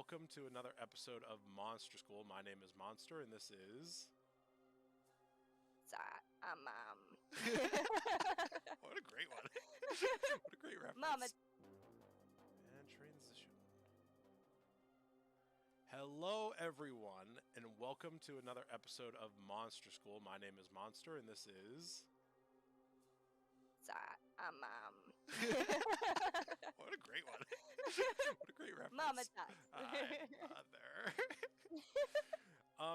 welcome to another episode of Monster School. My name is Monster, and this is... What a great one. What a great reference. Mama. And transition. Hello, everyone, and welcome to another episode of Monster School. My name is Monster, and this is... What What a great one. What a great reference. Mama talks. Hi, mother.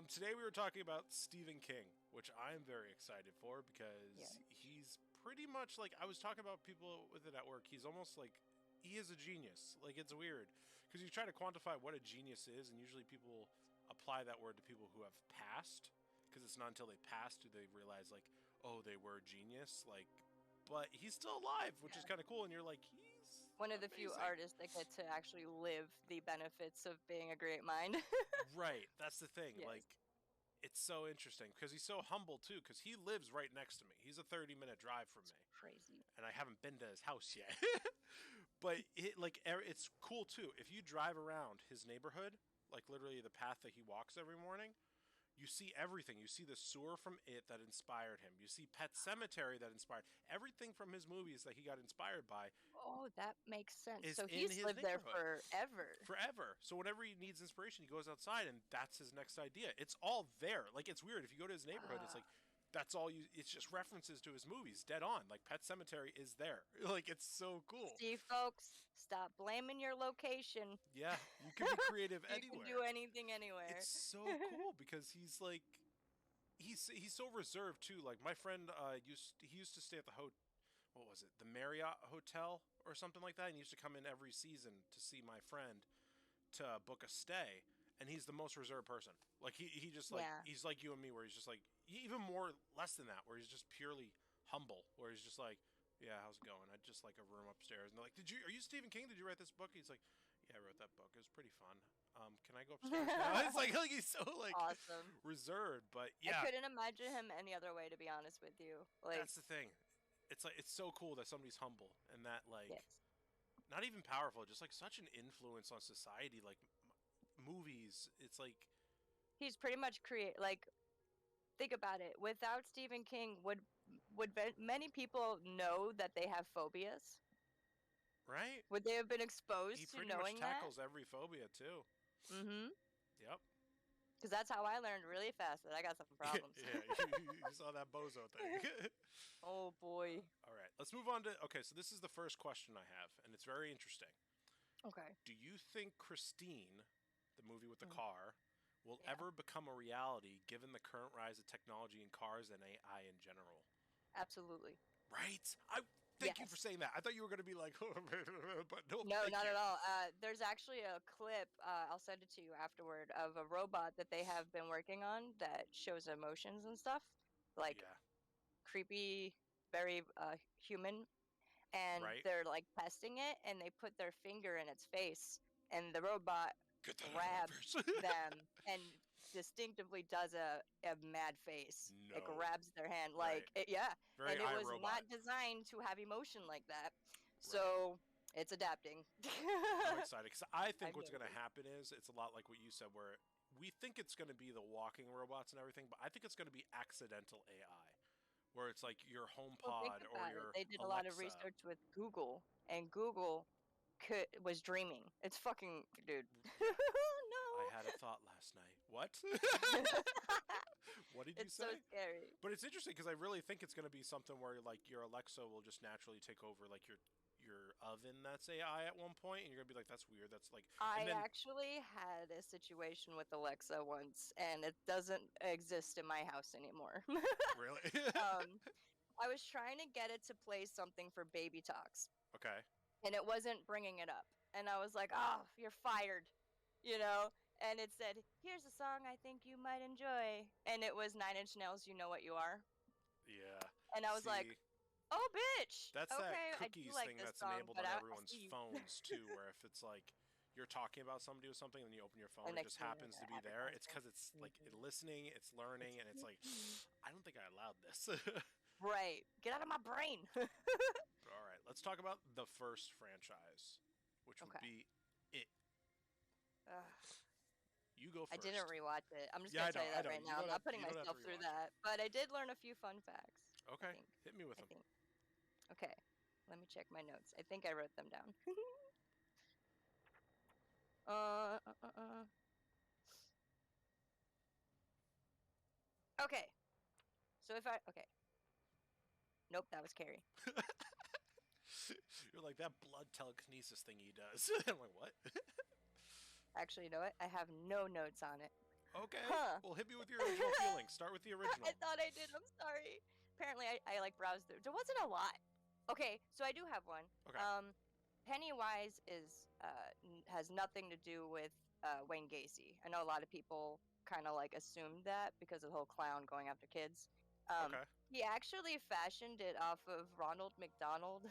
Today we were talking about Stephen King, which I'm very excited for because he's pretty much like, I was talking about people with it at work. He's almost like, he is a genius. Like, it's weird because you try to quantify what a genius is, and usually people apply that word to people who have passed, because it's not until they pass do they realize, like, oh, they were a genius. Like, but he's still alive, which is kind of cool, and you're like, he's one of the few artists that get to actually live the benefits of being a great mind. Right, that's the thing. Yes. Like, it's so interesting because he's so humble too, because he lives right next to me. He's a 30-minute drive from me. Crazy. And I haven't been to his house yet. But it's cool too. If you drive around his neighborhood, like literally the path that he walks every morning, you see everything. You see the sewer from It that inspired him. You see Pet Sematary that inspired everything from his movies that he got inspired by. Oh, that makes sense. So in he's his lived there neighborhood. forever. So whenever he needs inspiration, he goes outside, and that's his next idea. It's all there. Like, it's weird. If you go to his neighborhood, it's like, that's all you... It's just references to his movies, dead on. Like, Pet Sematary is there. Like, it's so cool. See, folks, stop blaming your location. Yeah, you can be creative You anywhere. can do anything anywhere. It's so cool because he's like... He's so reserved, too. Like, my friend used to stay at the what was it? The Marriott Hotel or something like that. And he used to come in every season to see my friend to book a stay. And he's the most reserved person. Like, he just, like, he's like you and me, where he's just, like, even more, less than that, where he's just purely humble, where he's just like, yeah, how's it going? I'd just like a room upstairs. And they're like, are you Stephen King? Did you write this book? He's like, yeah, I wrote that book. It was pretty fun. Can I go upstairs now? It's like he's so, like, awesome. Reserved, but yeah. I couldn't imagine him any other way, to be honest with you. Like, that's the thing. It's like, it's so cool that somebody's humble and that, like, not even powerful, just like such an influence on society, like movies. It's like he's pretty much think about it. Without Stephen King, would many people know that they have phobias? Right? Would they have been exposed to knowing that? He pretty much tackles every phobia too. Mm-hmm. Yep. Because that's how I learned really fast that I got some problems. Yeah, you saw that bozo thing. Oh, boy. All right, let's move on to... Okay, so this is the first question I have, and it's very interesting. Okay. Do you think Christine, the movie with the car, will ever become a reality given the current rise of technology in cars and AI in general? Absolutely. Right? Thank you for saying that. I thought you were going to be like, but no. No, not at all. There's actually a clip, I'll send it to you afterward, of a robot that they have been working on that shows emotions and stuff. Like, creepy, very human. And they're, like, testing it, and they put their finger in its face, and the robot grabs them and distinctively does a mad face. No. It grabs their hand, like, Very and it was robot. not designed to have emotion like that. So it's adapting. I'm excited because I think what's going to happen is it's a lot like what you said, where we think it's going to be the walking robots and everything, but I think it's going to be accidental AI, where it's like your HomePod or your They did Alexa. a lot of research with Google, and Google was dreaming. It's fucking, dude. No. I had a thought last night. What? What did you say? It's so scary. But it's interesting because I really think it's going to be something where, like, your Alexa will just naturally take over, like, your oven that's AI at one point, and you're going to be like, that's weird. That's like... I actually had a situation with Alexa once, and it doesn't exist in my house anymore. Really? I was trying to get it to play something for Baby Talks. Okay. And it wasn't bringing it up. And I was like, oh, you're fired, you know? And it said, here's a song I think you might enjoy. And it was 9 Inch Nails' You Know What You Are. Yeah. And I was like, oh, bitch. That's okay, that cookies thing that's song, enabled on everyone's phones, too, where if it's like you're talking about somebody or something and you open your phone and it just happens to be there, it's because it's like listening, it's learning, and it's like, I don't think I allowed this. Right. Get out of my brain. All right. Let's talk about the first franchise, which would be It. You go first. I didn't rewatch it. I'm just gonna tell you that right now. I'm not putting myself through that, but I did learn a few fun facts. Okay, hit me with them. Okay, let me check my notes. I think I wrote them down. Okay, so okay. Nope, that was Carrie. You're like, that blood telekinesis thing he does. I'm like, what? Actually, you know what? I have no notes on it. Okay. Well, hit me with your original feelings. Start with the original. I thought I did. I'm sorry. Apparently, I like browsed through. There wasn't a lot. Okay, so I do have one. Okay. Pennywise has nothing to do with Wayne Gacy. I know a lot of people kind of like assumed that because of the whole clown going after kids. Okay. He actually fashioned it off of Ronald McDonald.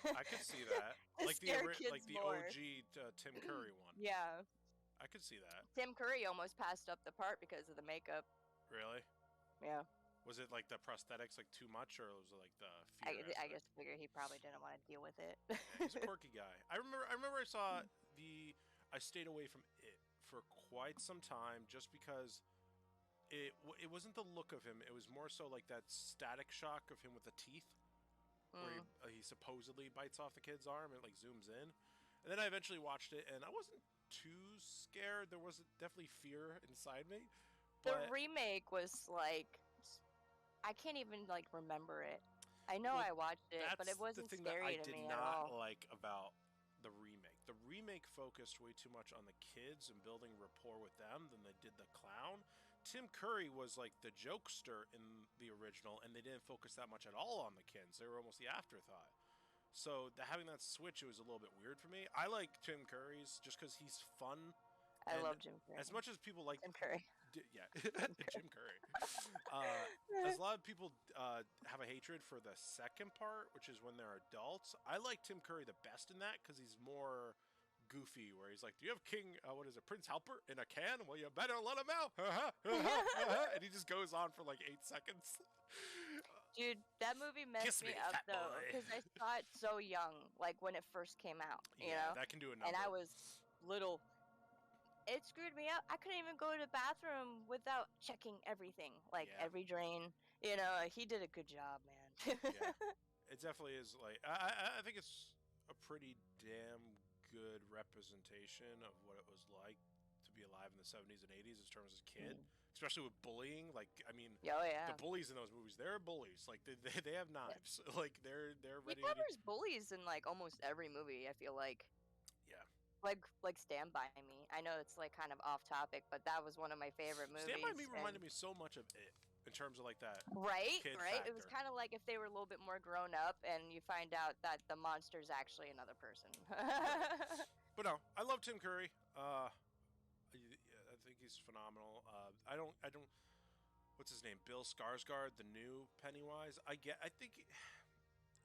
I could see that. Like the OG Tim Curry one. Yeah. I could see that. Tim Curry almost passed up the part because of the makeup. Really? Yeah. Was it like the prosthetics like too much, or was it like the fear I just figured he probably didn't want to deal with it. Yeah, he's a quirky guy. I remember I saw I stayed away from it for quite some time just because it wasn't the look of him. It was more so like that static shock of him with the teeth, where he supposedly bites off the kid's arm and like zooms in. And then I eventually watched it, and I wasn't too scared. There was definitely fear inside me. But the remake was like, I can't even like remember it. I know I watched it, but it wasn't scary to me at all. That's the thing that I did not like about the remake. The remake focused way too much on the kids and building rapport with them than they did the clown. Tim Curry was like the jokester in the original, and they didn't focus that much at all on the kids. They were almost the afterthought. So having that switch, it was a little bit weird for me. I like Tim Curry's just because he's fun. I love Jim Curry. As much as people like Jim Curry. Yeah, Jim Curry. As a lot of people have a hatred for the second part, which is when they're adults. I like Tim Curry the best in that because he's more goofy, where he's like, "Do you have Prince Halpert in a can? Well, you better let him out." And he just goes on for like 8 seconds. Dude, that movie messed me up though because I saw it so young, like when it first came out. You know? That can do a number. And I was little. It screwed me up. I couldn't even go to the bathroom without checking everything, like every drain. You know, he did a good job, man. Yeah, it definitely is. Like, I think it's a pretty damn good representation of what it was like to be alive in the 70s and 80s in terms of a kid, especially with bullying. Like, I mean, the bullies in those movies, they're bullies. Like, they have knives. Yeah. Like, they're ready. He covers bullies in like almost every movie, I feel like. Yeah. Like Stand By Me. I know it's like kind of off topic, but that was one of my favorite movies. Stand By Me reminded me so much of it in terms of like that. Right. Factor. It was kind of like if they were a little bit more grown up, and you find out that the monster's actually another person. Right. But no, I love Tim Curry. I think he's phenomenal. I don't. What's his name? Bill Skarsgård, the new Pennywise. I think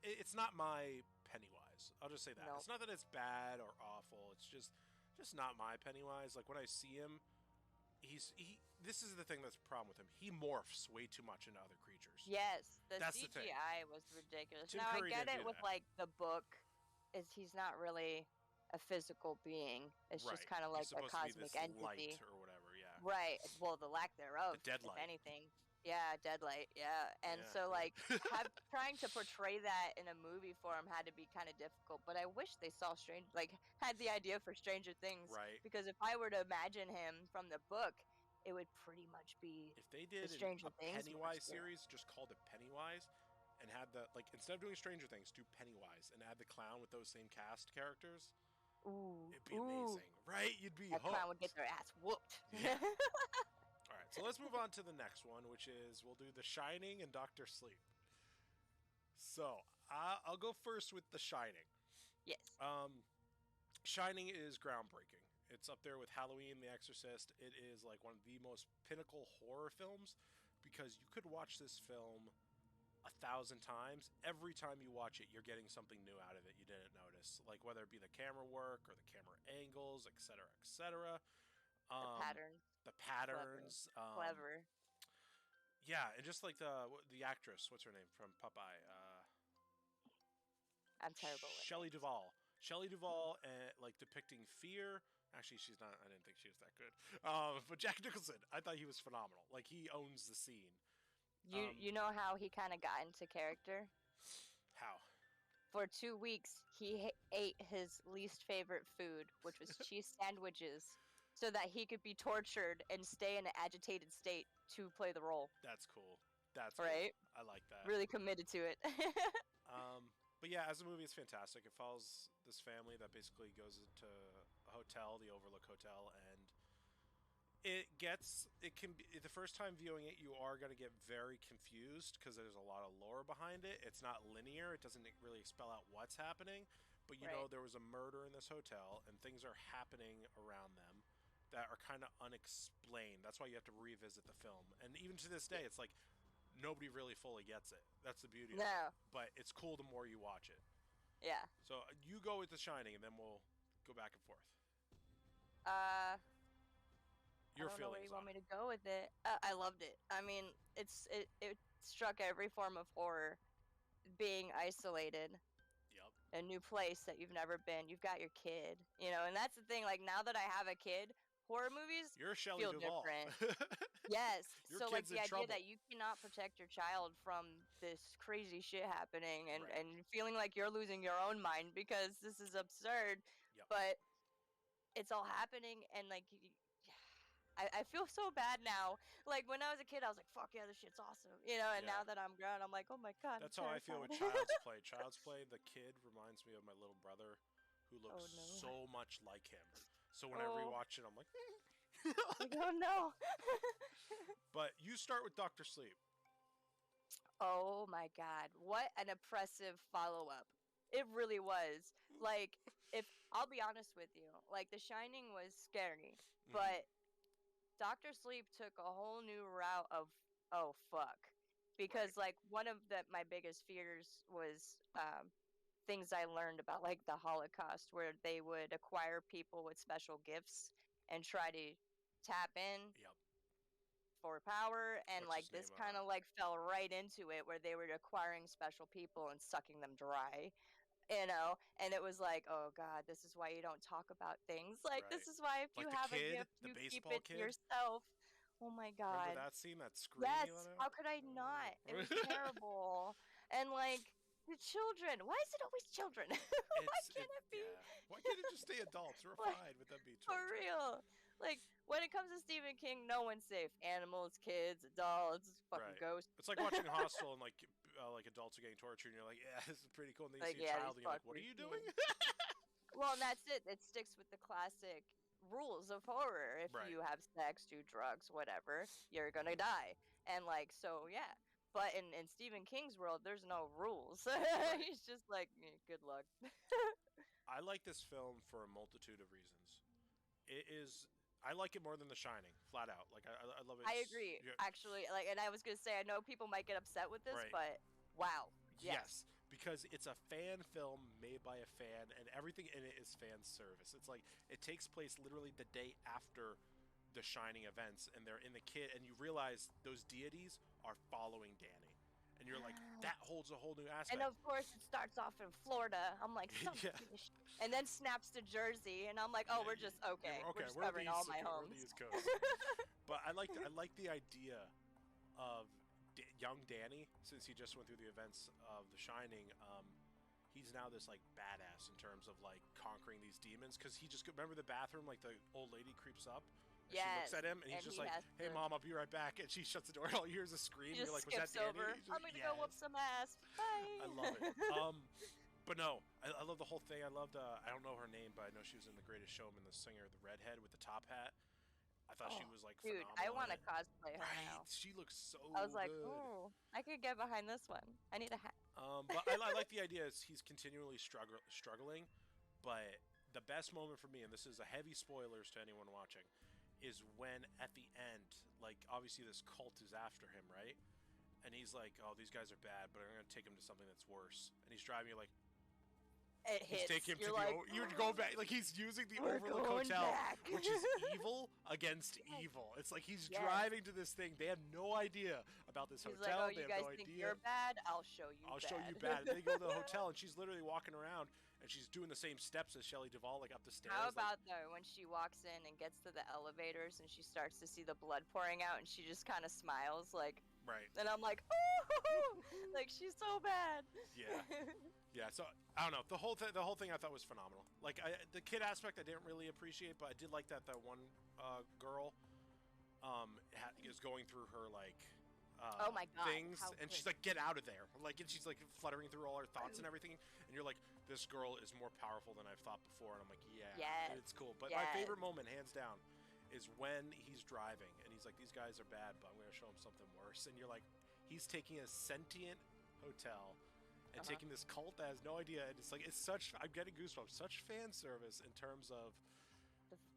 it's not my Pennywise. I'll just say that. Nope. It's not that it's bad or awful. It's just not my Pennywise. Like when I see him, this is the thing that's a problem with him. He morphs way too much into other creatures. Yes, that's CGI was ridiculous. Now I get it with like the book, he's not really a physical being. It's just kind of like a cosmic entity light or whatever. Yeah. Right. Well, the lack thereof. The dead light. If anything. Yeah, Deadlight, yeah. And so, like, trying to portray that in a movie form had to be kind of difficult. But I wish they had the idea for Stranger Things. Right. Because if I were to imagine him from the book, it would pretty much be if they did Stranger a Things Pennywise series, just called it Pennywise, and had instead of doing Stranger Things, do Pennywise and add the clown with those same cast characters. Ooh. It'd be amazing, right? You'd be hooked. That clown would get their ass whooped. Yeah. All right, so let's move on to the next one, which is we'll do The Shining and Dr. Sleep. So I'll go first with The Shining. Yes. Shining is groundbreaking. It's up there with Halloween, The Exorcist. It is like one of the most pinnacle horror films because you could watch this film 1,000 times. Every time you watch it, you're getting something new out of it you didn't notice, like whether it be the camera work or the camera angles, etc., etc. The patterns. Clever. Yeah, and just like the actress, what's her name from Popeye? I'm terrible with Shelley Duvall. Shelley Duvall, like depicting fear. Actually, she's not. I didn't think she was that good. But Jack Nicholson, I thought he was phenomenal. Like he owns the scene. You know how he kind of got into character? How? For 2 weeks, he ate his least favorite food, which was cheese sandwiches, so that he could be tortured and stay in an agitated state to play the role. That's cool. That's right. Cool. I like that. Really committed to it. But yeah, as a movie, it's fantastic. It follows this family that basically goes into a hotel, the Overlook Hotel, and it can be the first time viewing it, you are going to get very confused because there's a lot of lore behind it. It's not linear. It doesn't really spell out what's happening, but you know there was a murder in this hotel and things are happening around them that are kind of unexplained. That's why you have to revisit the film. And even to this day, it's like nobody really fully gets it. That's the beauty of it. But it's cool the more you watch it. Yeah. So you go with The Shining and then we'll go back and forth. Your feelings. I don't know where you want me to go with it. I loved it. I mean, it struck every form of horror. Being isolated. Yep. A new place that you've never been. You've got your kid, you know, and that's the thing. Like now that I have a kid, horror movies feel different. Yes. So like the idea that you cannot protect your child from this crazy shit happening and feeling like you're losing your own mind because this is absurd. Yep. But it's all happening and like I feel so bad now. Like when I was a kid, I was like, "Fuck yeah, this shit's awesome," you know. And now that I'm grown, I'm like, "Oh my god." That's how I feel with Child's Play. Child's Play, the kid reminds me of my little brother, who looks so much like him. So when I rewatch it, I'm like, "Oh no." But you start with Dr. Sleep. Oh my god, what an oppressive follow-up. It really was. Like, if I'll be honest with you, like The Shining was scary, but Dr. Sleep took a whole new route of oh fuck, because like one of my biggest fears was things I learned about like the Holocaust, where they would acquire people with special gifts and try to tap in for power, and like this kind of like fell right into it, where they were acquiring special people and sucking them dry. You know, and it was like, oh god, this is why you don't talk about things. Like this is why if you have a gift, you keep it to yourself. Oh my god. Remember that scene, that scream? Yes. How could I not? It was terrible. And like the children. Why is it always children? Why can't it be? Why can't it just stay adults? We're fine with them being children. For real. Like when it comes to Stephen King, no one's safe. Animals, kids, adults, fucking ghosts. It's like watching Hostel and like adults are getting tortured, and you're like, yeah, this is pretty cool. And then you see a child, and you're like, what are you doing? Well, and that's it. It sticks with the classic rules of horror. If you have sex, do drugs, whatever, you're gonna die. And like, so yeah. But in Stephen King's world, there's no rules. He's just like, good luck. I like this film for a multitude of reasons. I like it more than The Shining, flat out. Like I love it. I agree, actually. Like, and I was gonna say, I know people might get upset with this, but wow. Yes, because it's a fan film made by a fan, and everything in it is fan service. It's like it takes place literally the day after the Shining events, and they're in the kid, and you realize those deities are following Danny. And you're like, that holds a whole new aspect. And of course, it starts off in Florida. I'm like, and then snaps to Jersey, and I'm like, oh, we're just okay. We're just covering all my homes. We're the East Coast. But I like the idea of young Danny, since he just went through the events of The Shining. He's now this like badass in terms of like conquering these demons, because he just remember the bathroom, like the old lady creeps up. She looks at him, and he's just like, hey, Mom, I'll be right back. And she shuts the door, and all you hear is a scream. You're like, was that Danny? I'm going to go whoop some ass. Bye. I love it. But no, I love the whole thing. I loved, I don't know her name, but I know she was in The Greatest Showman, the singer, the redhead with the top hat. I thought she was like phenomenal. Dude, I want to cosplay her now. She looks so good. I was like, oh, I could get behind this one. I need a hat. But I like the idea is he's continually struggling, but the best moment for me, and this is a heavy spoilers to anyone watching, is when at the end, like obviously this cult is after him, right? And he's like, oh, these guys are bad, but I'm going to take him to something that's worse. And he's driving you like, it hits. He's taking him to you go back, like he's using the Overlook Hotel, which is evil against evil. It's like he's driving to this thing. They have no idea about this hotel. Like, oh, they you have guys no think idea. You're bad. I'll show you. I'll show you bad. And they go to the hotel, and she's literally walking around, and she's doing the same steps as Shelley Duvall, like up the stairs. How about though when she walks in and gets to the elevators and she starts to see the blood pouring out and she just kind of smiles like, right? And I'm like, oh, like she's so bad. Yeah, yeah. So I don't know. The whole thing I thought was phenomenal. Like the kid aspect I didn't really appreciate, but I did like that one girl is going through her like. Oh my God, things and she's like, get out of there, like, and she's like fluttering through all her thoughts and everything, and you're like, this girl is more powerful than I've thought before, and I'm like, yeah, it's cool. But my favorite moment, hands down, is when he's driving and he's like, these guys are bad, but I'm going to show them something worse. And you're like, he's taking a sentient hotel and taking this cult that has no idea, and it's like, it's such, I'm getting goosebumps, such fan service in terms of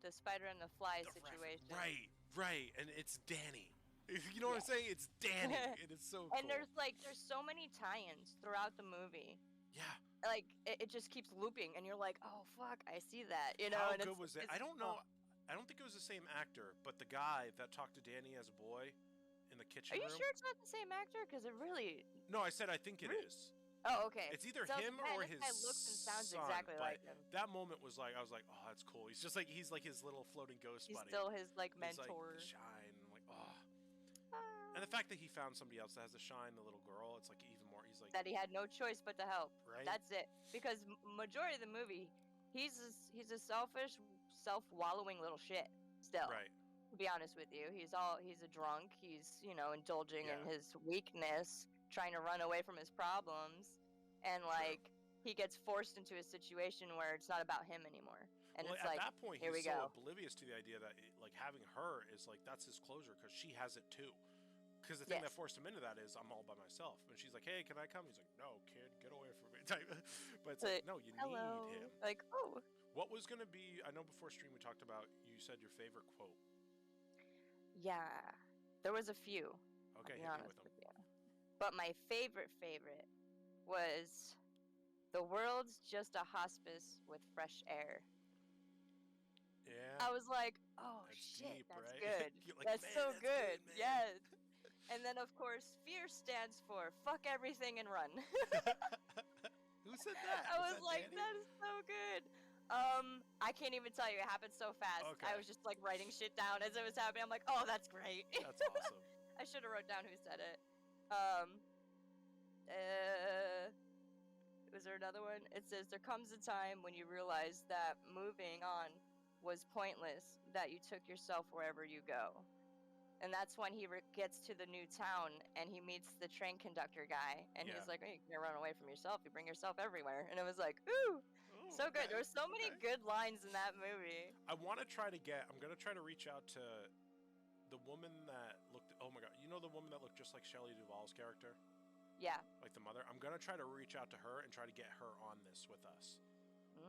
the spider and the fly situation. Right, and it's Danny. You know what I'm saying? It's Danny. It is so cool. And there's so many tie-ins throughout the movie. Yeah. Like it just keeps looping, and you're like, oh fuck, I see that. You know. How good was it? I don't know. I don't think it was the same actor, but the guy that talked to Danny as a boy in the kitchen room. Are you sure it's not the same actor? Because it really. No, I said I think it is. Oh, okay. It's either him or his guy looks and sounds son, exactly like him. That moment was like, I was like, oh, that's cool. He's just like, he's like his little floating ghost buddy. He's still his like mentor. He's like, shine. I'm like, oh. And the fact that he found somebody else that has a shine, the little girl, it's like even more. He's like that he had no choice but to help. Right. That's it. Because majority of the movie, he's a selfish, self-wallowing little shit. Still. Right. To be honest with you, he's a drunk. He's indulging in his weakness, trying to run away from his problems, and like he gets forced into a situation where it's not about him anymore. And it's at that point, here he's we so go. oblivious to the idea that like having her is like that's his closure because she has it too. Because the thing that forced him into that is I'm all by myself, and she's like, "Hey, can I come?" He's like, "No, kid, get away from me." But it's like, no, you need him. Like, oh. What was gonna be? I know before stream we talked about. You said your favorite quote. Yeah, there was a few. Okay, hit me with them. But my favorite was, "The world's just a hospice with fresh air." Yeah. I was like, oh that's shit, deep, that's right? good. Like, that's so that's good. man. Yes. And then of course, fear stands for fuck everything and run. Who said that? I was like, Danny? That is so good. I can't even tell you. It happened so fast. Okay. I was just like writing shit down as it was happening. I'm like, oh, that's great. That's awesome. I should have wrote down who said it. Was there another one? It says, there comes a time when you realize that moving on was pointless, that you took yourself wherever you go. And that's when he gets to the new town and he meets the train conductor guy. And he's like, hey, you can't run away from yourself. You bring yourself everywhere. And it was like, ooh, so good. There were so many good lines in that movie. I'm going to try to reach out to the woman that looked, oh my God, you know the woman that looked just like Shelley Duvall's character? Yeah. Like the mother? I'm going to try to reach out to her and try to get her on this with us.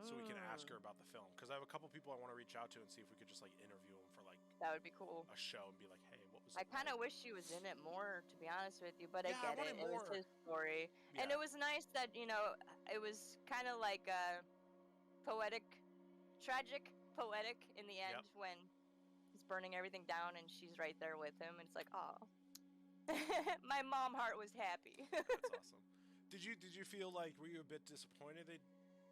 So we can ask her about the film. Because I have a couple people I want to reach out to and see if we could just like interview them for like that would be cool. A show and be like, hey, what was I kind of wish she was in it more, to be honest with you, but yeah, I get it. It was his story. Yeah. And it was nice that, it was kind of like tragic, poetic in the end when he's burning everything down and she's right there with him. And it's like, oh, my mom heart was happy. That's awesome. Did you feel like, were you a bit disappointed they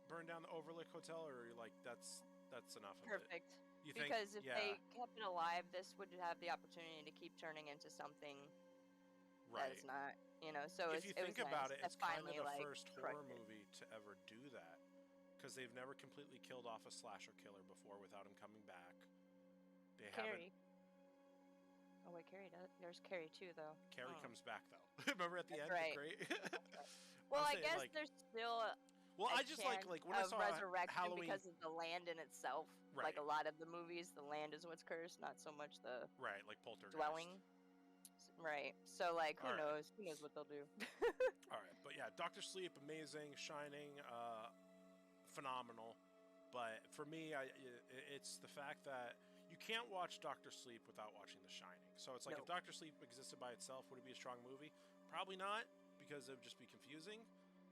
burned down the Overlook Hotel, or you're like, that's enough of Perfect. It? You think? Because if they kept it alive, this would have the opportunity to keep turning into something that it's not, so if you think about it, it's kind of the like, first horror movie to ever do that, because they've never completely killed off a slasher killer before without him coming back. They Carrie. Oh wait, Carrie does. There's Carrie too, though. Carrie comes back though. Remember at the end? Right. Great. Well, I guess there's still. Well, I just like when I saw resurrection Halloween because of the land in itself. Right. Like a lot of the movies, the land is what's cursed, not so much the like Poltergeist dwelling. Right. So like, who knows? Who knows what they'll do? All right, but yeah, Dr. Sleep, amazing, Shining, phenomenal. But for me, it's the fact that you can't watch Dr. Sleep without watching The Shining. So it's like if Dr. Sleep existed by itself, would it be a strong movie? Probably not, because it would just be confusing.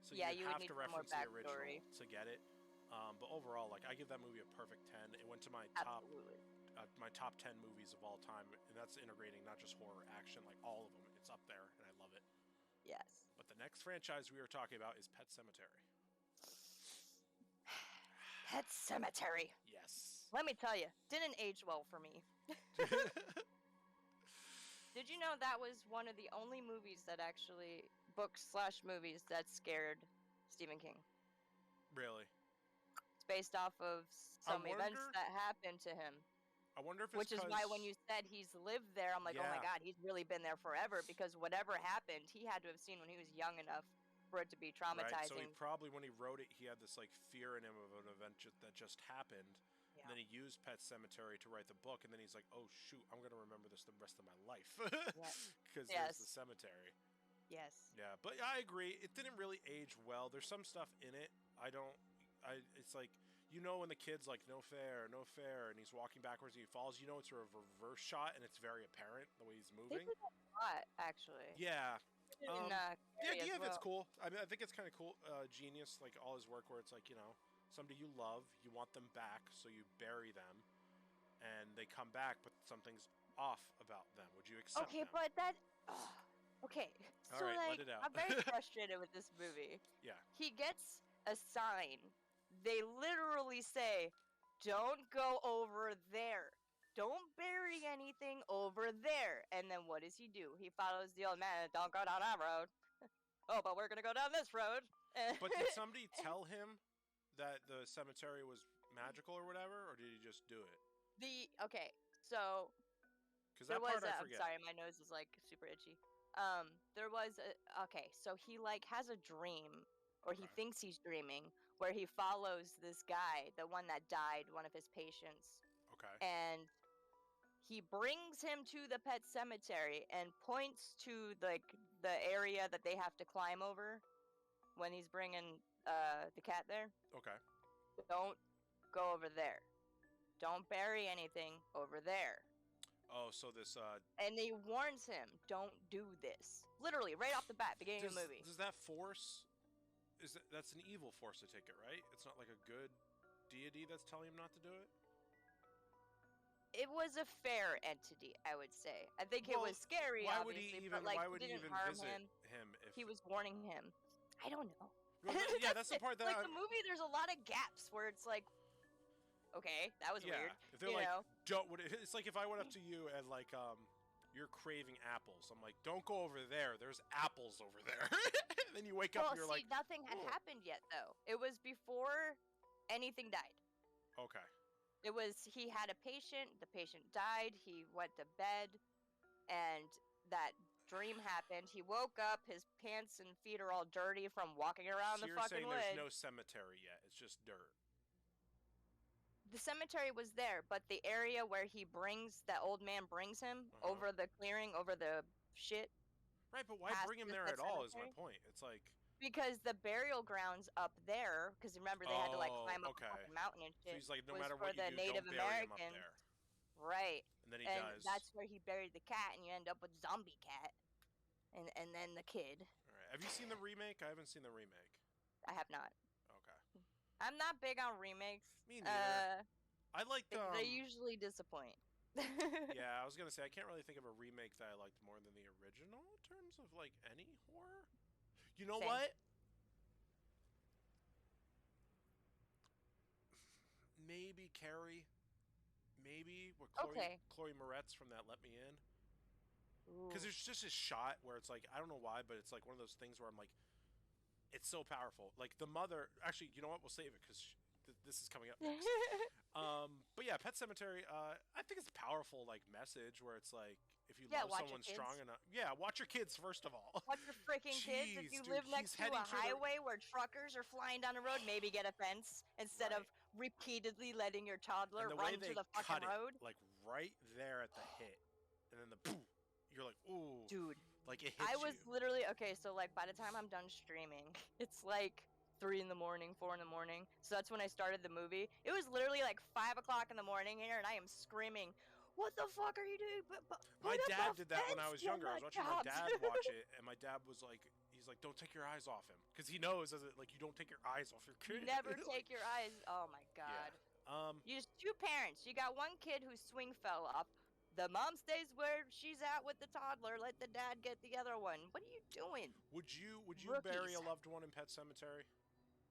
So you have to reference the original to get it. But overall, like I give that movie a perfect 10. It went to my top 10 movies of all time, and that's integrating not just horror, action, like all of them. It's up there, and I love it. Yes. But the next franchise we were talking about is Pet Sematary. Pet Cemetery. Yes. Let me tell you, didn't age well for me. Did you know that was one of the only movies that actually, books/movies that scared Stephen King? Really? It's based off of some events that happened to him. I wonder if it's which is why when you said he's lived there, I'm like, oh my God, he's really been there forever, because whatever happened, he had to have seen when he was young enough for it to be traumatizing. Right, so he probably, when he wrote it, he had this like fear in him of an event that just happened. Yeah. And then he used Pet Cemetery to write the book, and then he's like, oh shoot, I'm going to remember this the rest of my life. Because there's the cemetery. Yes. Yeah, but I agree. It didn't really age well. There's some stuff in it. It's like, you know, when the kid's like, no fair, and he's walking backwards and he falls, you know it's a reverse shot, and it's very apparent the way he's moving. They did that a lot, actually. Yeah. The idea of it's cool. I mean, I think it's kind of cool. Genius, like all his work where it's like, you know, somebody you love, you want them back, so you bury them, and they come back, but something's off about them. Would you accept them? But that... okay, all so right, like, let it out. I'm very frustrated with this movie. Yeah. He gets a sign. They literally say, don't go over there. Don't bury anything over there. And then what does he do? He follows the old man, don't go down that road. Oh, but we're going to go down this road. But did somebody tell him that the cemetery was magical or whatever, or did he just do it? Okay, so... Because that part I forget. I'm sorry, my nose is like super itchy. There was okay, so he like has a dream, or he thinks he's dreaming, where he follows this guy, the one that died, one of his patients. Okay. And he brings him to the pet cemetery and points to the area that they have to climb over when he's bringing the cat there. Okay. Don't go over there. Don't bury anything over there. Oh, so this and he warns him, don't do this. Literally, right off the bat, beginning of the movie. Does that force... that's an evil force to take it, right? It's not like a good deity that's telling him not to do it? It was a fair entity, I would say. I think it was scary, why obviously, but like, why would he even visit him if he was warning him? I don't know. Well, yeah, that's the part that... Like, the movie, there's a lot of gaps where it's like, okay, that was weird. If they're like, it's like if I went up to you and like, you're craving apples. I'm like, don't go over there. There's apples over there. And then you wake up and you're like... nothing had happened yet, though. It was before anything died. Okay. It was, he had a patient, the patient died, he went to bed, and that dream happened. He woke up, his pants and feet are all dirty from walking around the fucking woods. So you're saying there's no cemetery yet, it's just dirt. The cemetery was there, but the area where that old man brings him, over the clearing, over the shit. Right, but why bring him there at all is my point. It's like... Because the burial ground's up there, because remember they had to like climb up the fucking mountain and shit. So he's like, no matter what you do, Native don't bury him up Americans. there. Right. And then he dies. That's where he buried the cat, and you end up with zombie cat. And then the kid. Alright. Have you seen the remake? I haven't seen the remake. I have not. Okay. I'm not big on remakes. Me neither. I like they usually disappoint. Yeah, I was gonna say, I can't really think of a remake that I liked more than the original in terms of like any horror. You know what? Maybe Carrie. Maybe with Chloe Moretz from that Let Me In. Because there's just a shot where it's like, I don't know why, but it's like one of those things where I'm like, it's so powerful. Like the mother, actually, you know what? We'll save it because this is coming up next. But yeah, Pet Cemetery, I think it's a powerful like message where it's like, if you love someone strong enough, watch your kids first of all. Watch your freaking kids. If you live next to a highway where truckers are flying down the road, maybe get a fence instead of repeatedly letting your toddler run to the fucking road. Like right there at the hit, and then the boom, you're like, ooh, dude. Like it hits I was literally so like by the time I'm done streaming, it's like 3 in the morning, 4 in the morning. So that's when I started the movie. It was literally like 5 o'clock in the morning here, and I am screaming, "What the fuck are you doing?" My dad did that when I was younger. I was watching my dad watch it, and my dad was like, he's like, "Don't take your eyes off him," because he knows like you don't take your eyes off your kid. Never take your eyes. Oh my god. Yeah. You just 2 parents. You got one kid whose swing fell off. The mom stays where she's at with the toddler. Let the dad get the other one. What are you doing? Would you bury a loved one in Pet Cemetery?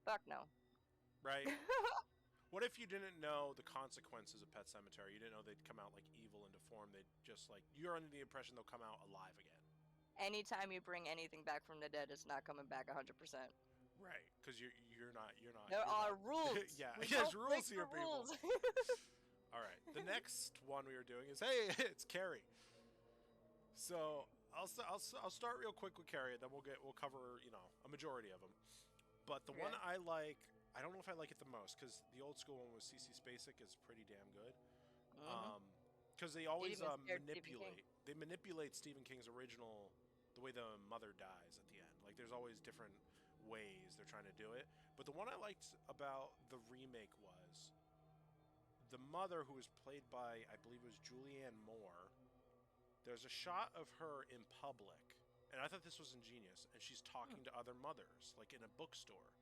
Fuck no. Right. What if you didn't know the consequences of Pet Sematary? You didn't know they'd come out like evil and deformed. They'd just like you're under the impression they'll come out alive again. Anytime you bring anything back from the dead, it's not coming back 100%. Right, because you're not. There You're are not, rules. yeah, We there's don't break rules here, the rules. people. All right, the next one we were doing is it's Carrie. So I'll start real quick with Carrie, and then we'll cover a majority of them. But the one I like, I don't know if I like it the most because the old school one with CC Spacek is pretty damn good. Because they always manipulate Stephen King's original, the way the mother dies at the end. Like there's always different ways they're trying to do it. But the one I liked about the remake was the mother, who was played by, I believe it was Julianne Moore. There's a shot of her in public, and I thought this was ingenious, and she's talking to other mothers, like in a bookstore.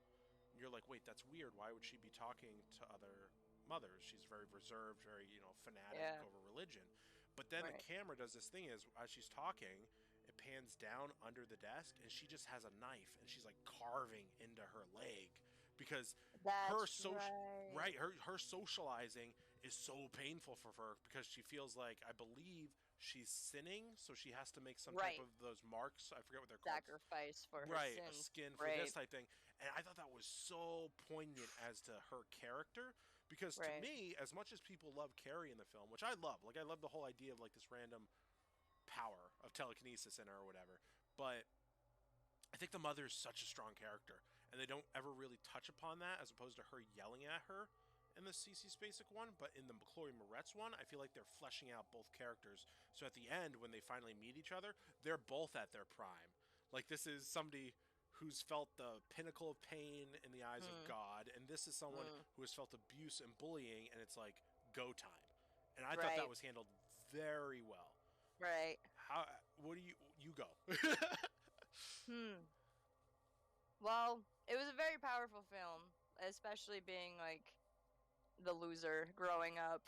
And you're like, wait, that's weird. Why would she be talking to other mothers? She's very reserved, very, fanatic over religion. But then the camera does this thing, as she's talking, it pans down under the desk, and she just has a knife, and she's like carving into her leg. Because her socializing is so painful for her, because she feels like, I believe she's sinning, so she has to make some type of those marks. I forget what they're called. Sacrifice for her sins. A skin for this type thing. And I thought that was so poignant as to her character, because to me, as much as people love Carrie in the film, which I love, like I love the whole idea of like this random power of telekinesis in her or whatever, but I think the mother is such a strong character, and they don't ever really touch upon that, as opposed to her yelling at her in the CC Spacek one. But in the Chloe Moretz one, I feel like they're fleshing out both characters. So at the end, when they finally meet each other, they're both at their prime. Like, this is somebody who's felt the pinnacle of pain in the eyes of God, and this is someone who has felt abuse and bullying, and it's like, go time. And I thought that was handled very well. Right. What do you go? Well, it was a very powerful film, especially being like the loser growing up.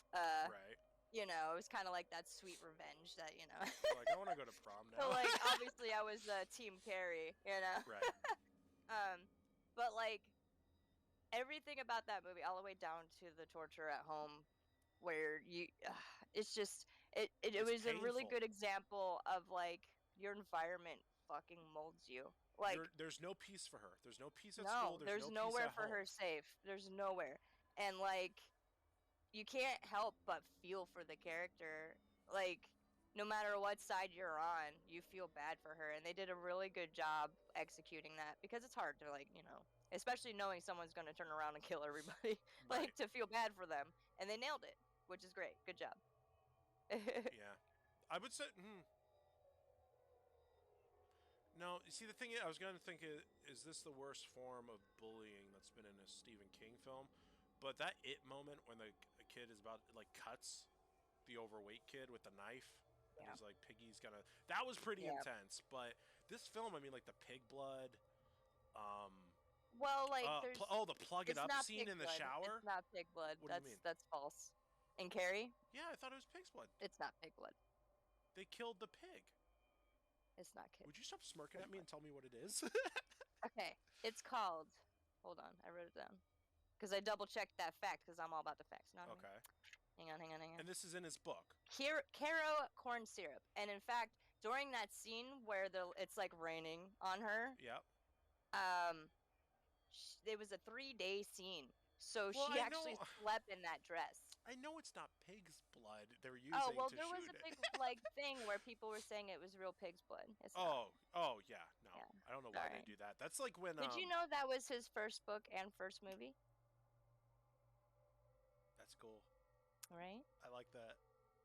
You know, it was kind of like that sweet revenge that, like, I want to go to prom now. So, like, obviously I was Team Carrie, Right. But like everything about that movie, all the way down to the torture at home, where it's just it was painful. A really good example of like your environment fucking molds you. Like, there's no peace for her. There's no peace at school. There's nowhere for her safe. There's nowhere. And like, you can't help but feel for the character. Like, no matter what side you're on, you feel bad for her. And they did a really good job executing that, because it's hard to, like, especially knowing someone's going to turn around and kill everybody, like, to feel bad for them. And they nailed it, which is great. Good job. Yeah. I would say, no, you see, the thing is, I was going to think, is this the worst form of bullying that's been in a Stephen King film? But that It moment when a kid is about, like, cuts the overweight kid with the knife, and he's like, Piggy's gonna... That was pretty intense, but this film, I mean, like, the pig blood, well, like, there's... the plug it up scene in the shower? It's not pig blood. What do you mean? That's false. In Carrie? Yeah, I thought it was pig's blood. It's not pig blood. They killed the pig. It's not pig. Would you stop smirking at me and tell me what it is? Okay, it's called... Hold on, I wrote it down. Because I double-checked that fact, because I'm all about the facts. Okay. Hang on. And this is in his book. Caro corn syrup. And in fact, during that scene where it's like raining on her. Yep. It was a 3-day scene. So she actually slept in that dress. I know it's not pig's blood they're using to shoot it. Oh, well, there was a big thing where people were saying it was real pig's blood. It's not. Yeah. No. Yeah. I don't know why they do that. That's like when... Did you know that was his first book and first movie? That's cool. Right? I like that.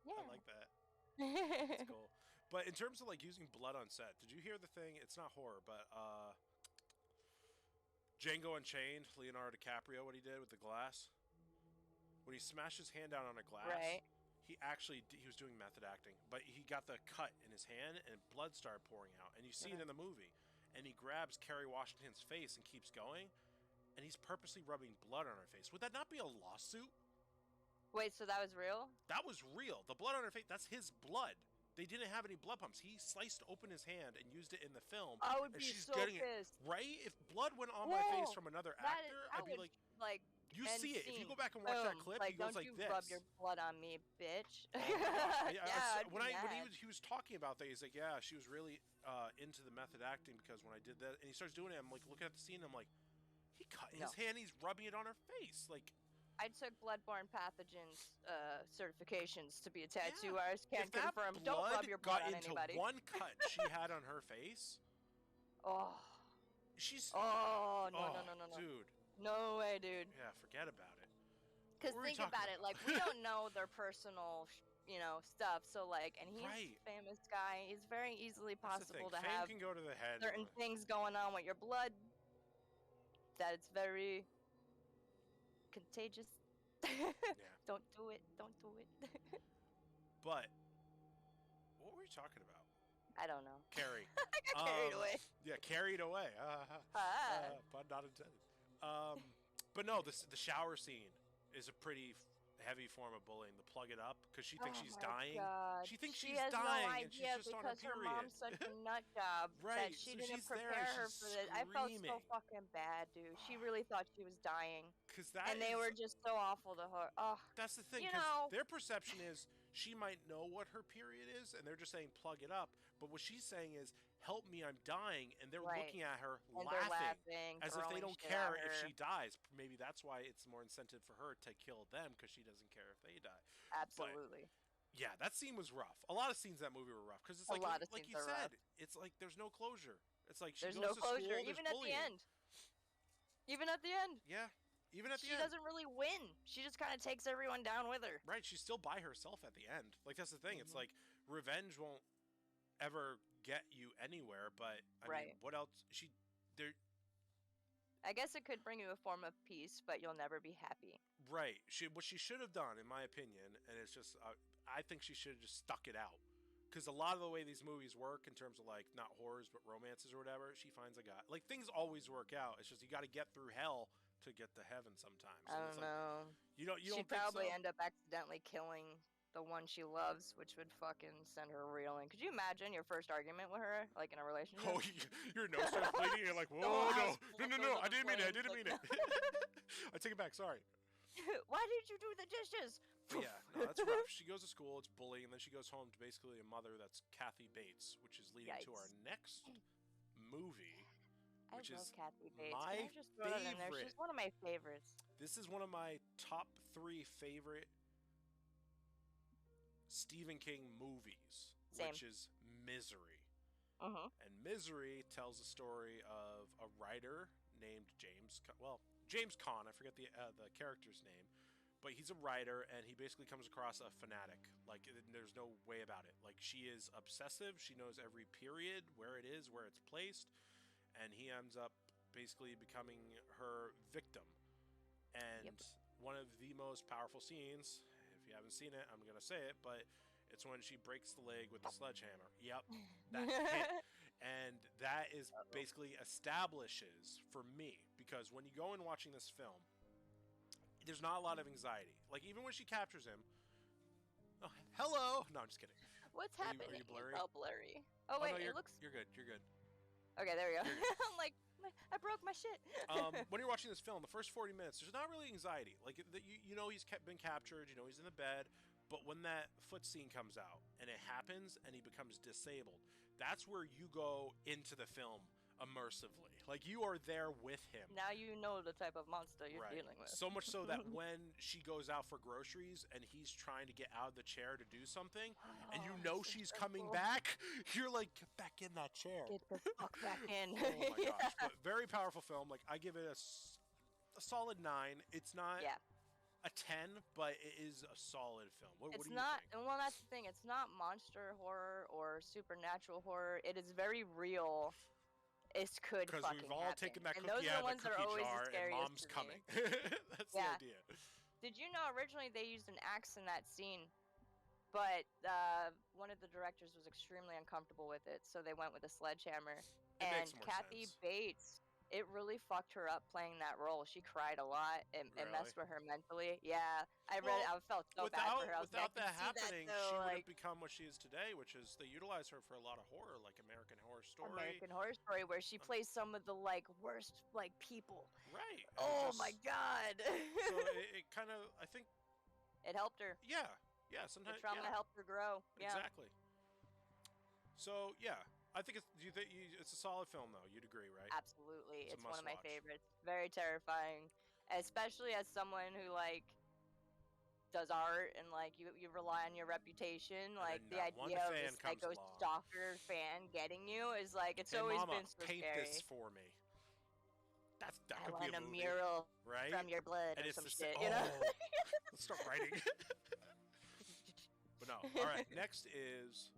Yeah. I like that. That's cool. But in terms of, like, using blood on set, did you hear the thing? It's not horror, but Django Unchained, Leonardo DiCaprio, what he did with the glass? When he smashed his hand down on a glass, he was doing method acting, but he got the cut in his hand and blood started pouring out. And you see it in the movie. And he grabs Kerry Washington's face and keeps going, and he's purposely rubbing blood on her face. Would that not be a lawsuit? Wait, so that was real? That was real. The blood on her face, that's his blood. They didn't have any blood pumps. He sliced open his hand and used it in the film. I would be so pissed. Right? If blood went on my face from another actor, I'd be like... You End see it. If you scene. go back and watch that Boom. clip, Like, he goes don't like you this. rub your blood on me, bitch. Oh my gosh. Yeah, when he was talking about that, he's like, yeah, she was really into the method acting because when I did that, and he starts doing it, I'm like looking at the scene, I'm like, he cut his hand, he's rubbing it on her face, like. I took bloodborne pathogens certifications to be a tattoo artist. Can't confirm. Don't rub your blood on anybody. One cut she had on her face. Oh. She's. Oh no, dude. No way, dude. Yeah, forget about it. Because think about it, like, we don't know their personal, stuff. So, like, and he's a famous guy. It's very easily possible to have can go to the head. Certain things going on with your blood that it's very contagious. Yeah. Don't do it. Don't do it. But what were you talking about? I don't know. Carrie. I got carried away. Yeah, carried away. But not intended. But no, the shower scene is a pretty heavy form of bullying. The plug it up because she thinks she's dying. God. She thinks she she's has dying, no idea and she's just on her period. Her mom's such a nut job that she didn't prepare her for this. I felt so fucking bad, dude. She really thought she was dying. And they were just so awful to her. Oh, that's the thing. Because their perception is she might know what her period is, and they're just saying plug it up. But what she's saying is, help me, I'm dying, and they're looking at her laughing as if they don't care if she dies. Maybe that's why it's more incentive for her to kill them, because she doesn't care if they die. Absolutely. But, yeah, that scene was rough. A lot of scenes in that movie were rough because it's like you said, rough. It's like there's no closure. It's like she goes to school, even at the end. Even at the end. Yeah. Even at the end. She doesn't really win. She just kind of takes everyone down with her. Right. She's still by herself at the end. Like, that's the thing. It's like revenge won't ever get you anywhere, but I mean, what else? I guess it could bring you a form of peace, but you'll never be happy. Right. What she should have done, in my opinion, and it's just, I think she should have just stuck it out. Because a lot of the way these movies work in terms of, like, not horrors, but romances or whatever, she finds a guy. Like, things always work out. It's just you got to get through hell to get to heaven sometimes. I don't know. You don't She'd probably end up accidentally killing the one she loves, which would fucking send her reeling. Could you imagine your first argument with her, like in a relationship? Oh, your nose starts bleeding, and you're like, whoa, no, I didn't mean it. I take it back, sorry. Why did you do the dishes? But yeah, no, that's rough. She goes to school, it's bullying, and then she goes home to basically a mother that's Kathy Bates, which is leading to our next movie. Which I love is Kathy Bates. my favorite. She's one of my favorites. This is one of my top 3 favorite Stephen King movies, which is Misery. And Misery tells the story of a writer named James Caan. I forget the character's name, but he's a writer, and he basically comes across a fanatic. Like, there's no way about it. Like, she is obsessive. She knows every period, where it is, where it's placed. And he ends up basically becoming her victim. And one of the most powerful scenes, if you haven't seen it, I'm going to say it, but it's when she breaks the leg with the sledgehammer. Yep, that's it. And that is basically establishes for me, because when you go in watching this film, there's not a lot of anxiety. Like, even when she captures him, oh, hello! No, I'm just kidding. What's happening? Are you blurry? It's all blurry. Oh, wait, no, it looks... You're good, you're good. Okay, there we go. I'm like, I broke my shit. When you're watching this film, the first 40 minutes, there's not really anxiety. Like, you know he's been captured, you know he's in the bed, but when that foot scene comes out, and it happens, and he becomes disabled, that's where you go into the film immersively. Like, you are there with him. Now you know the type of monster you're dealing with. So much so that when she goes out for groceries and he's trying to get out of the chair to do something, and you know she's coming back, you're like, get back in that chair. Get the fuck back in. Oh my gosh. But very powerful film. Like, I give it a solid 9. It's not a 10, but it is a solid film. What do you think? Well, that's the thing. It's not monster horror or supernatural horror. It is very real. It could fucking happen. Because we've all taken that cookie out of the cookie jar, and mom's coming. That's the idea. Did you know originally they used an axe in that scene, but one of the directors was extremely uncomfortable with it, so they went with a sledgehammer. And Kathy Bates it really fucked her up playing that role. She cried a lot. It messed with her mentally. Yeah, I felt so bad for her. I was like, I without can that see that happening, though. she Like, wouldn't become what she is today, which is they utilize her for a lot of horror, like American Horror Story. American Horror Story, where she plays some of the like worst like people. Right. And oh my god. So it kind of, I think, it helped her. Yeah. Yeah. Sometimes the trauma helped her grow. Yeah. Exactly. So yeah, I think it's. Do you think it's a solid film though? You'd agree, right? Absolutely, it's one of my favorites. Very terrifying, especially as someone who like does art and like you rely on your reputation. Like the idea of this psycho stalker fan getting you is like it's always been so paint scary. This for me. That I could want be a movie, mural, right? From your blood and or it's some shit. You know. Let's start writing. But no. All right. Next is.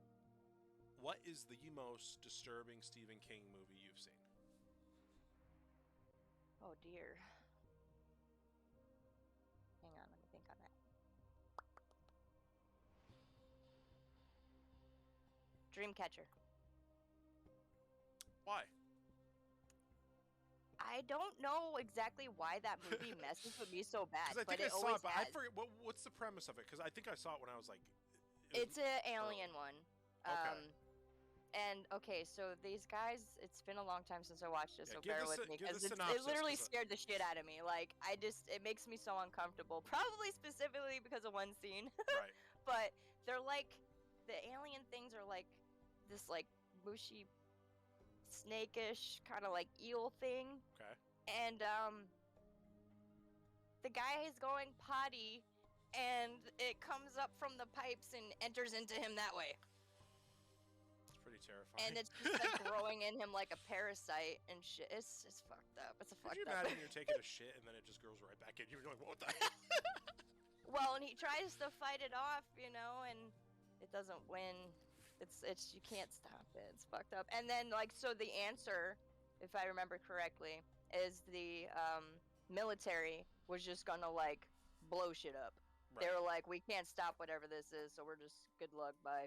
What is the most disturbing Stephen King movie you've seen? Oh dear. Hang on, let me think on that. Dreamcatcher. Why? I don't know exactly why that movie messes with me so bad, but it always has. I forget what's the premise of it, because I think I saw it when I was like. It's an alien one. Okay. And okay, so these guys, it's been a long time since I watched it, so bear with me, because it synopsis, literally scared the shit out of me. Like, it makes me so uncomfortable, probably specifically because of one scene. Right. But they're like, the alien things are like this like mushy, snake-ish kind of like eel thing. Okay. And the guy is going potty, and it comes up from the pipes and enters into him that way. Pretty terrifying. And it's just like growing in him like a parasite and shit. It's fucked up. It's a fucked up. Could you imagine you're taking a shit and then it just grows right back in you? You're like, what the hell? Well, and he tries to fight it off, you know, and it doesn't win. It's you can't stop it. It's fucked up. And then like so the answer, if I remember correctly, is the military was just gonna like blow shit up. Right. They were like, we can't stop whatever this is, so we're just good luck, bye.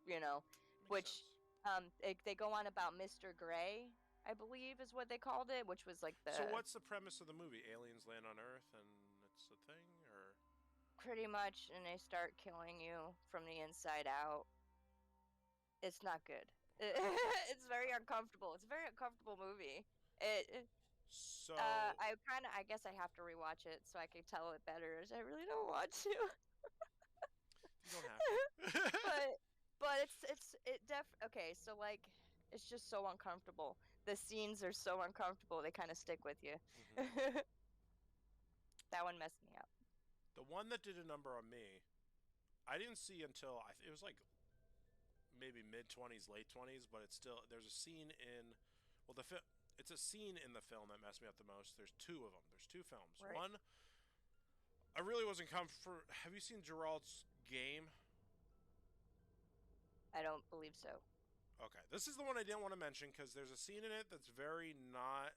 You know. Which they go on about Mr. Gray, I believe is what they called it, which was like the. So what's the premise of the movie? Aliens land on Earth and it's a thing, or? Pretty much, and they start killing you from the inside out. It's not good. It's very uncomfortable. It's a very uncomfortable movie. So. I guess I have to rewatch it so I can tell it better. I really don't want to. You don't have to. But okay, so like it's just so uncomfortable. The scenes are so uncomfortable, they kind of stick with you. Mm-hmm. That one messed me up. The one that did a number on me, I didn't see until it was like maybe mid-20s, late 20s, but it's still there's a scene in it's a scene in the film that messed me up the most. There's two of them. There's two films. Right. One I really wasn't comfortable. Have you seen Gerald's Game? I don't believe so. Okay, this is the one I didn't want to mention because there's a scene in it that's very not.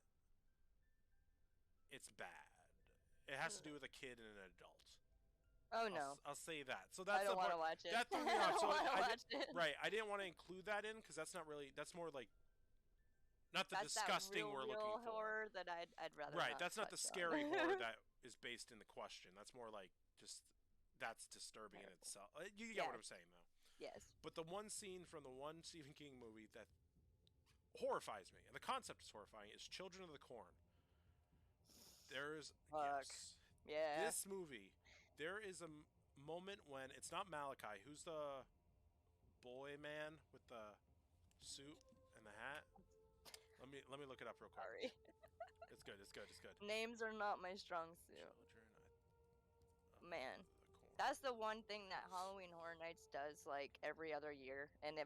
It's bad. It has to do with a kid and an adult. Oh no! I'll say that. So that's I don't want to watch it. That threw me off. Right, I didn't want to include that in because that's not really. That's more like. Not the disgusting that we're looking for. Horror that I'd rather. Right, that's not the scary horror that is based in the question. That's more like just that's disturbing in itself. You get what I'm saying though. Yes. But the one scene from the one Stephen King movie that horrifies me, and the concept is horrifying, is Children of the Corn. There's this movie. There is a moment when it's not Malachi. Who's the boy man with the suit and the hat? Let me look it up real quick. Sorry. It's good. Names are not my strong suit. Man. That's the one thing that Halloween Horror Nights does, like, every other year. And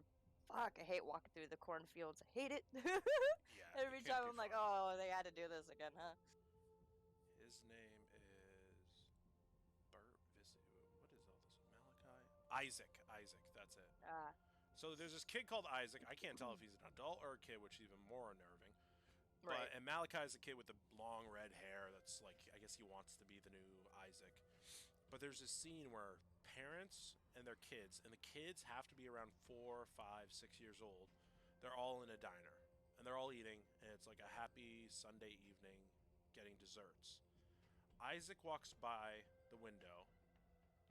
I hate walking through the cornfields. I hate it. Every time I'm like, oh, they had to do this again, huh? His name is what is all this? Malachi? Isaac, that's it. So there's this kid called Isaac. I can't tell if he's an adult or a kid, which is even more unnerving. Right. And Malachi's a kid with the long red hair that's like, I guess he wants to be the new Isaac. But there's this scene where parents and their kids, and the kids have to be around 4, 5, 6 years old. They're all in a diner, and they're all eating, and it's like a happy Sunday evening, getting desserts. Isaac walks by the window,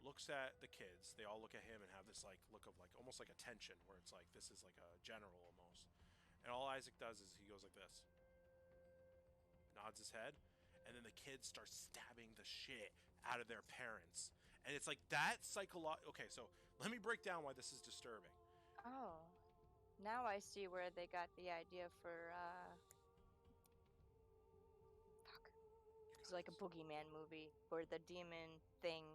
looks at the kids. They all look at him and have this like look of like almost like attention, where it's like this is like a general almost. And all Isaac does is he goes like this, nods his head, and then the kids start stabbing the shit out of their parents. And it's like that Okay, so let me break down why this is disturbing. Oh, now I see where they got the idea for it's like a boogeyman movie where the demon thing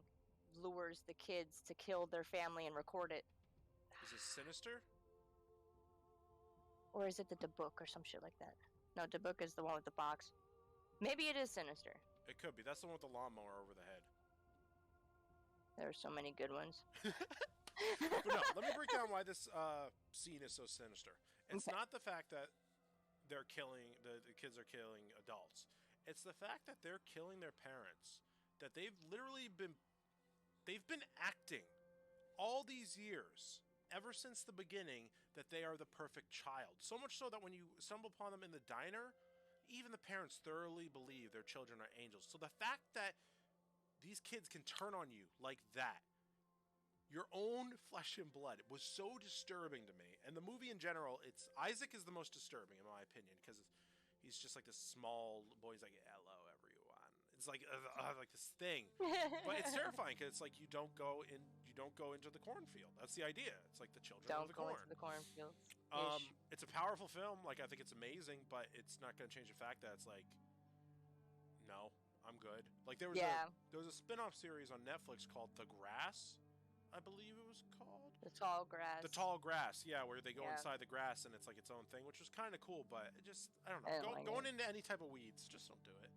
lures the kids to kill their family and record it. Is this Sinister? Or is it the book or some shit like that? No, the book is the one with the box. Maybe it is Sinister. It could be. That's the one with the lawnmower over the head. There are so many good ones. But no, let me break down why this scene is so sinister. It's not the fact that they're killing, the kids are killing adults. It's the fact that they're killing their parents. That they've literally been acting all these years, ever since the beginning, that they are the perfect child. So much so that when you stumble upon them in the diner, even the parents thoroughly believe their children are angels. So the fact that these kids can turn on you like that, your own flesh and blood, was so disturbing to me. And the movie in general, Isaac is the most disturbing in my opinion, because he's just like this small boy. He's like, hello everyone. It's like this thing, but it's terrifying because it's like you don't go into the cornfield. That's the idea. It's like the children of the corn. Don't go into the cornfield. It's a powerful film. Like, I think it's amazing, but it's not going to change the fact that it's like, no, I'm good. Like, there was a spin-off series on Netflix called The Grass, I believe it was called. The Tall Grass. The Tall Grass, yeah, where they go inside the grass and it's like its own thing, which was kind of cool, but it just, I don't know. Going into any type of weeds, just don't do it.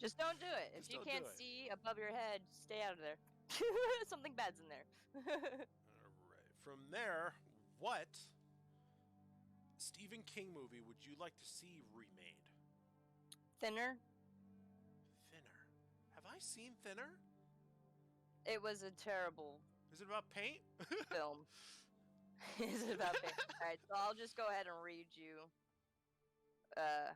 Just don't do it. If you can't see above your head, stay out of there. Something bad's in there. Alright. From there, what Stephen King movie would you like to see remade? Thinner. Thinner. Have I seen Thinner? It was a terrible... Is it about paint? Film. Is it about paint? Alright, so I'll just go ahead and read you the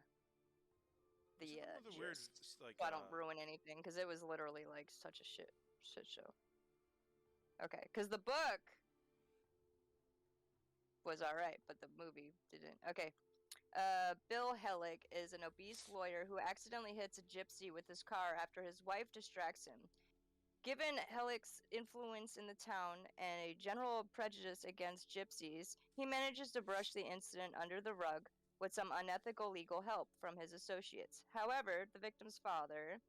weird, like, so I don't ruin anything, because it was literally like such a shit show. Okay, because the book was alright, but the movie didn't. Okay. Bill Hellick is an obese lawyer who accidentally hits a gypsy with his car after his wife distracts him. Given Hellick's influence in the town and a general prejudice against gypsies, he manages to brush the incident under the rug with some unethical legal help from his associates. However, the victim's father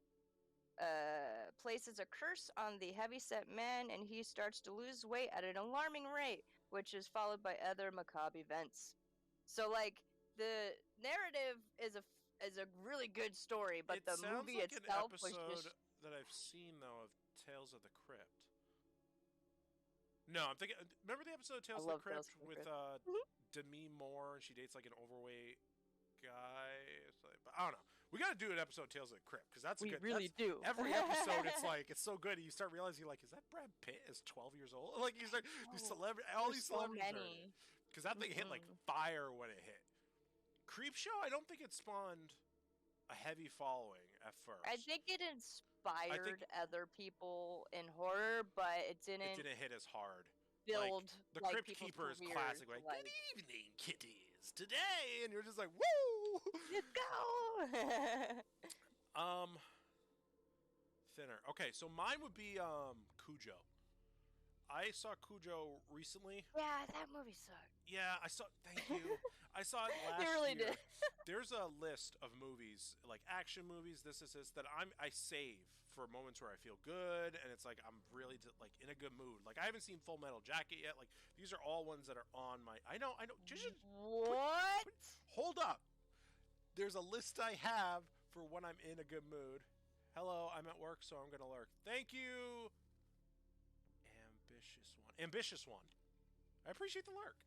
places a curse on the heavyset man, and he starts to lose weight at an alarming rate, which is followed by other macabre events. So, like, the narrative is a really good story, but the movie itself was just... It sounds like an episode that I've seen, though, of Tales of the Crypt. No, I'm thinking... Remember the episode of Tales of the Crypt with Demi Moore, and she dates, like, an overweight guy? But I don't know. We got to do an episode of Tales of the Crypt, because that's good. We really do. Every episode, it's like, it's so good, and you start realizing, like, is that Brad Pitt is 12 years old? Like, you start, all these celebrities because that thing hit, like, fire when it hit. Creepshow, I don't think it spawned a heavy following at first. I think it inspired other people in horror, but it didn't hit as hard. Build the Crypt Keeper is classic. Like, good evening, kitties. Today, and you're just like, woo! Let's go. Thinner. Okay, so mine would be Cujo. I saw Cujo recently. Yeah, that movie sucked. Yeah, I saw. Thank you. I saw it last year. You really did. There's a list of movies, like action movies, this that I save for moments where I feel good, and it's like I'm really like in a good mood. Like, I haven't seen Full Metal Jacket yet. Like, these are all ones that are on my. I know. Just what? Hold up. There's a list I have for when I'm in a good mood. Hello, I'm at work, so I'm gonna lurk. Thank you. Ambitious one. I appreciate the lurk.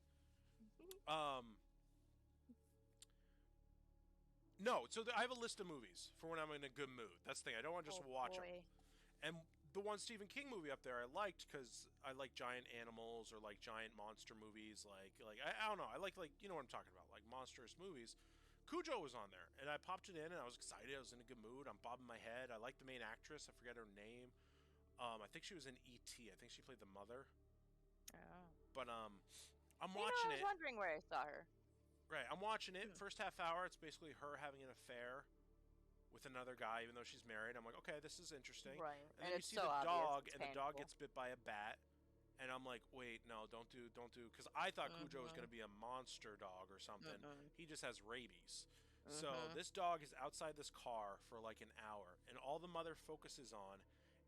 No, so I have a list of movies for when I'm in a good mood. That's the thing. I don't want to just watch them. And the one Stephen King movie up there I liked because I like giant animals or like giant monster movies. Like I don't know. I like you know what I'm talking about, like monstrous movies. Cujo was on there, and I popped it in, and I was excited. I was in a good mood. I'm bobbing my head. I like the main actress. I forget her name. I think she was in E.T. I think she played the mother. Oh. But I'm watching it. I was wondering where I saw her. Right, I'm watching it. First half hour, it's basically her having an affair with another guy, even though she's married. I'm like, okay, this is interesting. Right. And then you see the dog, and the dog gets bit by a bat. And I'm like, wait, no, don't do, because I thought Cujo was going to be a monster dog or something. He just has rabies. So this dog is outside this car for like an hour, and all the mother focuses on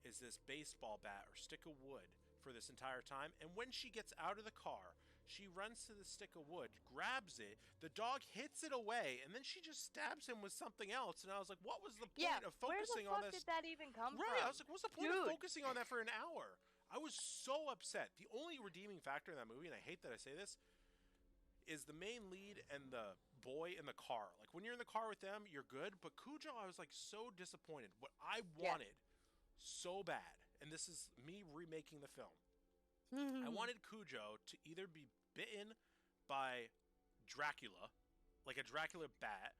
is this baseball bat or stick of wood for this entire time. And when she gets out of the car, she runs to the stick of wood, grabs it, the dog hits it away, and then she just stabs him with something else. And I was like, what was the point of focusing on this? Where the fuck did that even come from? Right, I was like, what's the point of focusing on that for an hour? I was so upset. The only redeeming factor in that movie, and I hate that I say this, is the main lead and the boy in the car. Like, when you're in the car with them, you're good. But Cujo, I was like so disappointed. What I wanted so bad, and this is me remaking the film, I wanted Cujo to either be bitten by Dracula, like a Dracula bat,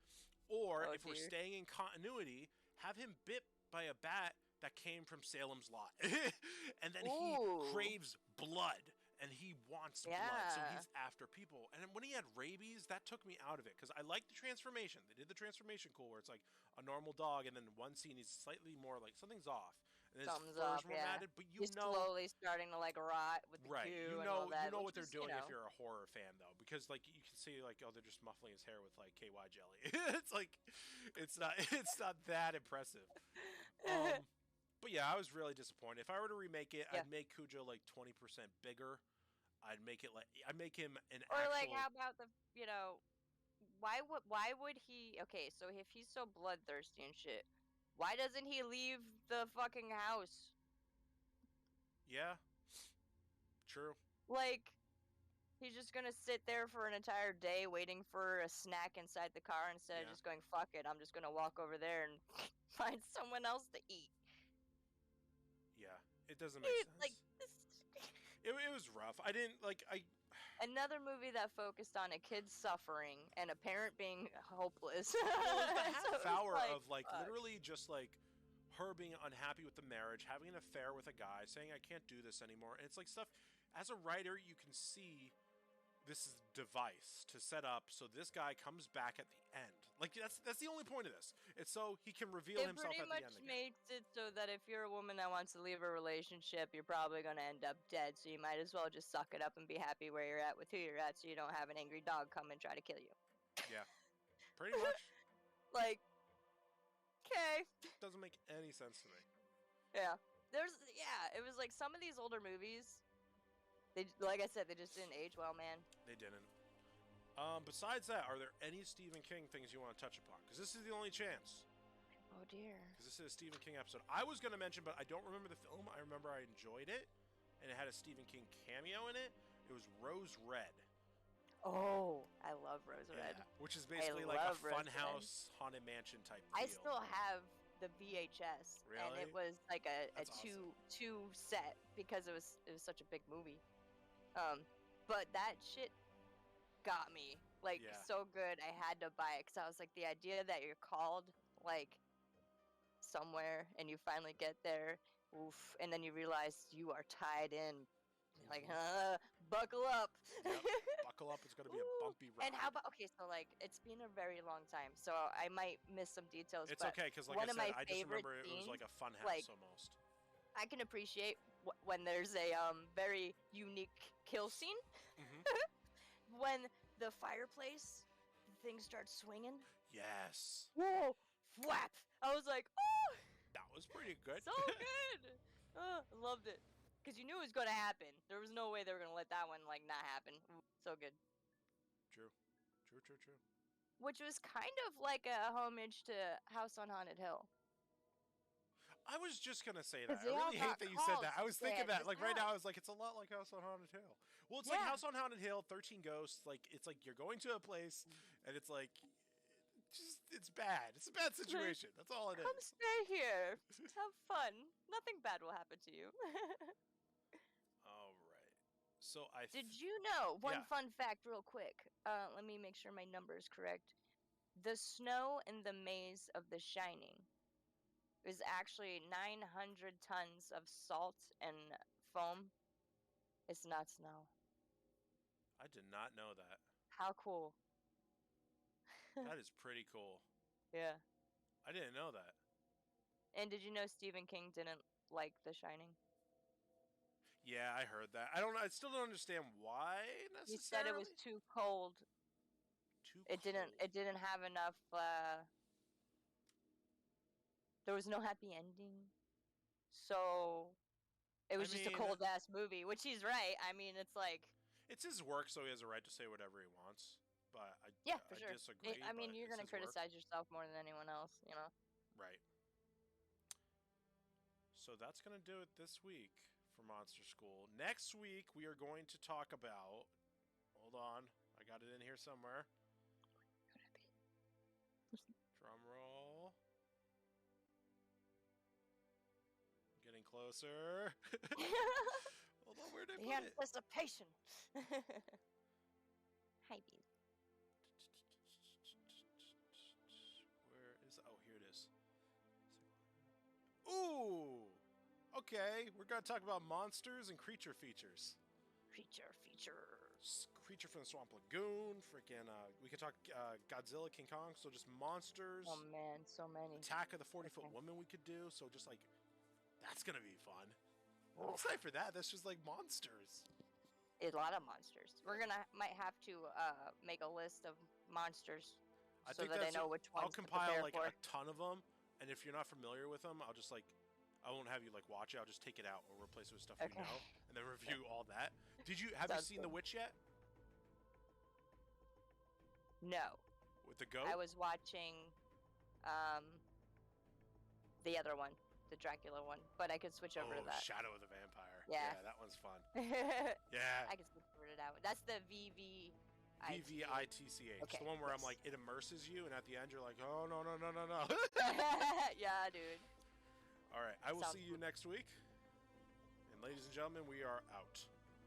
or if we're staying in continuity, have him bit by a bat that came from Salem's Lot. And then he craves blood, and he wants blood, so he's after people. And when he had rabies, that took me out of it, because I liked the transformation. They did the transformation cool, where it's like a normal dog, and then one scene he's slightly more like, something's off. And his fur's more matted, but he's slowly starting to like rot with the right. goo You and know, all that, you know what they're doing if you're a horror fan, though, because like you can see like, oh, they're just muffling his hair with like KY jelly. It's like, it's not that impressive. But yeah, I was really disappointed. If I were to remake it, I'd make Cujo like 20% bigger. I'd make him an or actual... like, how about why would he? Okay, so if he's so bloodthirsty and shit, why doesn't he leave the fucking house? Yeah, true. Like, he's just gonna sit there for an entire day waiting for a snack inside the car instead of just going, fuck it, I'm just gonna walk over there and find someone else to eat. Yeah, it doesn't make sense. Like, it was rough. I didn't like another movie that focused on a kid suffering and a parent being hopeless. Well, the half hour of like literally just like her being unhappy with the marriage, having an affair with a guy, saying I can't do this anymore. And it's like stuff, as a writer, you can see this is a device to set up so this guy comes back at the end. Like, that's the only point of this. It's so he can reveal himself at the end again. It pretty much makes it so that if you're a woman that wants to leave a relationship, you're probably going to end up dead, so you might as well just suck it up and be happy where you're at with who you're at, so you don't have an angry dog come and try to kill you. Yeah, pretty much. Like, okay. Doesn't make any sense to me. Yeah. It was like some of these older movies, like I said, they just didn't age well, man. They didn't. Besides that, are there any Stephen King things you want to touch upon? Because this is the only chance. Oh, dear. Because this is a Stephen King episode. I was going to mention, but I don't remember the film. I remember I enjoyed it, and it had a Stephen King cameo in it. It was Rose Red. Oh, I love Rose Red. Yeah, which is basically like a funhouse haunted mansion type deal. I still have the VHS, really? And it was like a awesome. two set because it was such a big movie. But that shit got me like so good. I had to buy it because I was like, the idea that you're called like somewhere and you finally get there, oof, and then you realize you are tied in. Like, buckle up. Yep. Buckle up. It's going to be a bumpy ride. And how about, okay, so, like, it's been a very long time, so I might miss some details. It's okay, because, like I said, I just remember it was like a fun house, like, almost. I can appreciate when there's a very unique kill scene. Mm-hmm. When the fireplace, the thing starts swinging. Yes. Whoa, flap. I was like, oh. That was pretty good. So good. I loved it. Because you knew it was going to happen. There was no way they were going to let that one, like, not happen. Ooh, so good. True. Which was kind of like a homage to House on Haunted Hill. I was just going to say that. I really hate that you said that. I was thinking that. Like, right now, I was like, it's a lot like House on Haunted Hill. Well, it's like House on Haunted Hill, 13 Ghosts. Like, it's like you're going to a place, and it's like... it's bad. It's a bad situation. That's all it is. Come stay here. Have fun. Nothing bad will happen to you. All right. So Did you know, one fun fact real quick. Let me make sure my number is correct. The snow in the maze of The Shining is actually 900 tons of salt and foam. It's not snow. I did not know that. How cool. That is pretty cool. Yeah. I didn't know that. And did you know Stephen King didn't like The Shining? Yeah, I heard that. I still don't understand why He said it was necessarily. too cold. Too It cold. didn't have enough there was no happy ending. So it was just a cold ass movie, which he's right. I mean, it's like it's his work, so he has a right to say whatever he wants. But yeah, for I sure. disagree. I mean, But you're it's gonna his work. criticize yourself more than anyone else, you know. Right. So that's gonna do it this week for Monster School. Next week we are going to talk about. Hold on, I got it in here somewhere. Drum roll. Getting closer. Hold on, where did I The put it? anticipation. Hi, bees. Where is? Oh, here it is. Ooh. Okay, we're gonna talk about monsters and creature features. Creature features. Creature from the Swamp Lagoon. Freaking. We could talk Godzilla, King Kong. So just monsters. Oh man, so many. Attack of the 40-foot woman. We could do. So just like, that's gonna be fun. I'm excited for that. That's just like monsters. A lot of monsters. We're gonna might have to make a list of monsters so that I know which ones I'll compile to like for. a ton of them, and if you're not familiar with them, I'll just like, I won't have you like watch it. I'll just take it out or replace it with stuff you know, and then review all that. Have you seen The Witch yet? No. With the goat? I was watching the other one, the Dracula one, but I could switch over to that. Shadow of the Vampire. Yeah, that one's fun. Yeah. I can switch over to that one. That's the VVITCH. Okay, The one where I'm like, it immerses you, and at the end you're like, oh, no. Yeah, dude. All right, I will see you next week. And ladies and gentlemen, we are out.